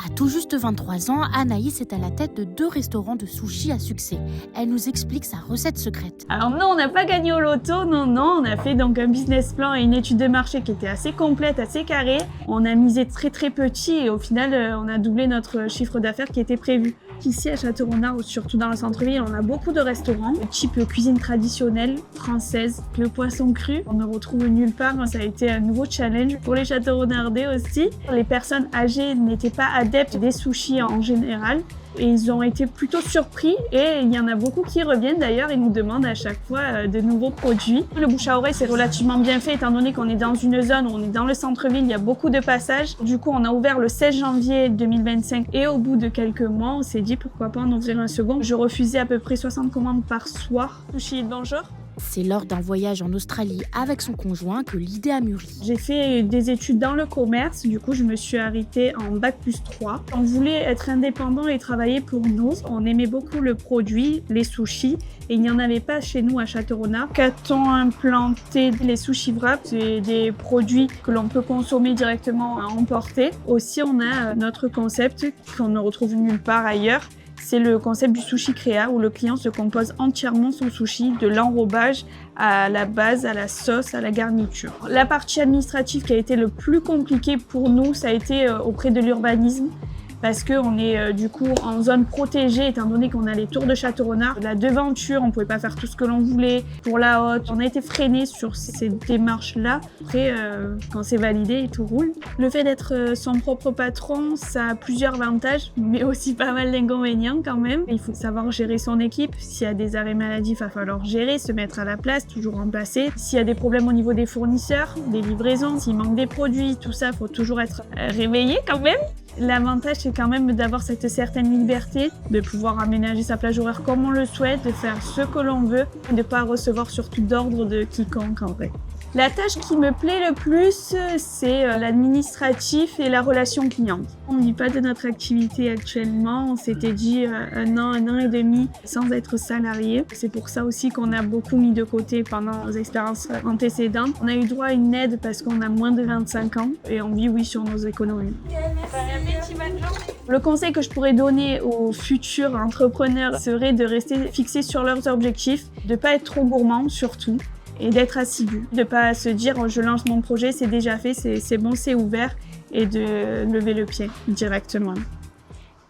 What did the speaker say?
À tout juste 23 ans, Anaïs est à la tête de 2 restaurants de sushi à succès. Elle nous explique sa recette secrète. Alors non, on n'a pas gagné au loto, non, on a fait donc un business plan et une étude de marché qui était assez complète, assez carrée. On a misé très petit et au final, on a doublé notre chiffre d'affaires qui était prévu. Ici à Château-Renard, surtout dans le centre-ville, on a beaucoup de restaurants, type cuisine traditionnelle française, le poisson cru. On ne retrouve nulle part, ça a été un nouveau challenge pour les Château-Renardais aussi. Les personnes âgées n'étaient pas adeptes des sushis en général. Et ils ont été plutôt surpris et il y en a beaucoup qui reviennent d'ailleurs et nous demandent à chaque fois de nouveaux produits. Le bouche à oreille c'est relativement bien fait étant donné qu'on est dans une zone où on est dans le centre-ville, il y a beaucoup de passages. Du coup on a ouvert le 16 janvier 2025 et au bout de quelques mois on s'est dit pourquoi pas en ouvrir un second. Je refusais à peu près 60 commandes par soir. Sushi, bonjour. C'est lors d'un voyage en Australie avec son conjoint que l'idée a mûri. J'ai fait des études dans le commerce, du coup je me suis arrêtée en bac+3. On voulait être indépendant et travailler pour nous. On aimait beaucoup le produit, les sushis, et il n'y en avait pas chez nous à Château-Renard. Qu'a-t-on implanté les sushi wraps? C'est des produits que l'on peut consommer directement à emporter. Aussi on a notre concept qu'on ne retrouve nulle part ailleurs. C'est le concept du sushi créa où le client se compose entièrement son sushi, de l'enrobage à la base, à la sauce, à la garniture. La partie administrative qui a été le plus compliquée pour nous, ça a été auprès de l'urbanisme. Parce qu'on est du coup en zone protégée, étant donné qu'on a les tours de Château-Renard. La devanture, on ne pouvait pas faire tout ce que l'on voulait. Pour la haute, on a été freiné sur ces démarches-là. Après, quand c'est validé, tout roule. Le fait d'être son propre patron, ça a plusieurs avantages, mais aussi pas mal d'inconvénients quand même. Il faut savoir gérer son équipe. S'il y a des arrêts maladie, il va falloir gérer, se mettre à la place, toujours remplacer. S'il y a des problèmes au niveau des fournisseurs, des livraisons, s'il manque des produits, tout ça, il faut toujours être réveillé quand même. L'avantage, c'est quand même d'avoir cette certaine liberté, de pouvoir aménager sa plage horaire comme on le souhaite, de faire ce que l'on veut et de ne pas recevoir surtout d'ordre de quiconque en vrai. La tâche qui me plaît le plus, c'est l'administratif et la relation client. On ne vit pas de notre activité actuellement, on s'était dit un an et demi sans être salarié. C'est pour ça aussi qu'on a beaucoup mis de côté pendant nos expériences antécédentes. On a eu droit à une aide parce qu'on a moins de 25 ans et on vit oui sur nos économies. Le conseil que je pourrais donner aux futurs entrepreneurs serait de rester fixés sur leurs objectifs, de ne pas être trop gourmand surtout. Et d'être assidu, de ne pas se dire je lance mon projet, c'est déjà fait, c'est bon, c'est ouvert et de lever le pied directement.